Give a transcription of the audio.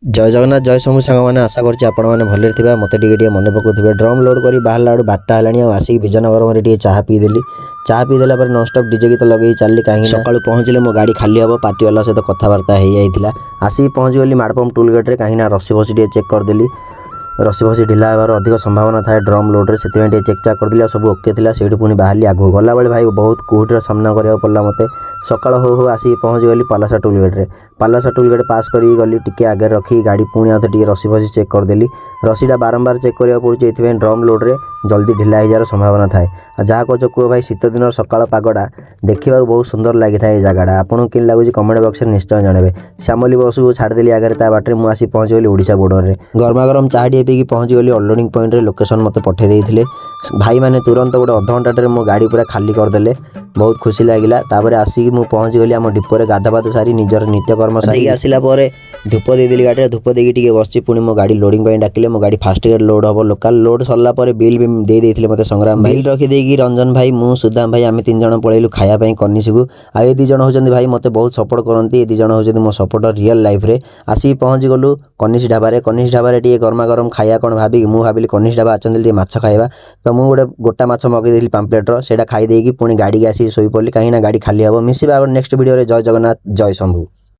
जय जगन्नाथ जय शंभु सांग मैंने आशा करछि आपण मैंने भले थिबा मते टिके मन पकाउथिबे। ड्रम लोड करी बाहरला आडू 12टा हेलानी आ आसी विजयनगर में टिके चाहा पीदेली। चाहा पीदेला पर नॉन स्टॉप डीजे गीत लगे चलली कहीं सकाळू पहुँचले मो गाड़ी खाली हम पार्टी वाला सहित कथबार्ता हो जाइथिला। आसी पहुँच गली माड़पम टोल गेट रे कहीं रसी फसी टिके चेक करदेली। रसी फसी ढिला होवार अधिक संभावना थाए ड्रम लोड्रे से चेक चाक करदेली सब ओके थिला। सेठी पुणी बाहरली आगु गला बेले भाई बहुत कुहुटीर सामना करिया पड़ला मते। सकाळ हो हो आसी पहुँच गली पालासा टोल गेट रे। पालासा टोल गेट पास करी गली टिके आगे रखी गाड़ी पुणी आते टिके रसी फसी चेक करदेली। रसीटा बारंबार चेक करिया पड़ुछि एथि ड्रम लोड्रे जल्दी ढिला हो जार संभावना थाए। जहाँ कह कह भाई शीत दिन सकाळ पागटा देखा बहुत सुंदर लगी था। जगटा आपको कि लगुच कमेंट बॉक्स में निश्चय जनइबे। श्यामली बस को छाड़देली आगे बाटे मुझे आसी पहुँच गली ओडिशा बॉर्डर में। गरमा गरम चाह पी पहुँच गली अनलोडिंग पॉइंट रे लोकेशन मत पठे देते भाई मैंने तुरंत गोटे अध घंटे मो गाड़ी पूरा खाली करदेले। बहुत खुशी लगिला। आसिक मुझे पहुँच गली आम डिपोरे गाधापाध सारी निजर नित्यकर्म सारी आसला धूप देदेली गाड़ी धूप देकी बस पुणी मो गाड़ी लोडिंग डाकिले। मो गाड़ी फास्ट गेट लोड हम लोकाल लोड सरला बिल भी दे देते मत संग्राम भाई रखीदे रंजन भाई मु सुदाम भाई आम 3 जण पलैलु खायापाई कनिस को। आ ये 2 जण होचंदी भाई मते बहुत सपोर्ट करती। ये 2 जण होचंदी मो सपोर्टर रियल लाइफ रे। आसी पहुँच गलु कनिस ढाबारे। कनिस ढाबारे टिके गरमा गरम खाया कौन भाभी मु भाविली कनिस ढाबा आचंदी टिके माछ खाइबा। तो मु गोटे गोटा माछ मगेदेली पाम्पलेटर सेटा खाई देकी पुणी गाड़ी के आसी शोई पड़ली कहीं गाड़ी खाली हम। मिसिबा नेक्स्ट वीडियो रे। जय जगन्नाथ जय शंभु।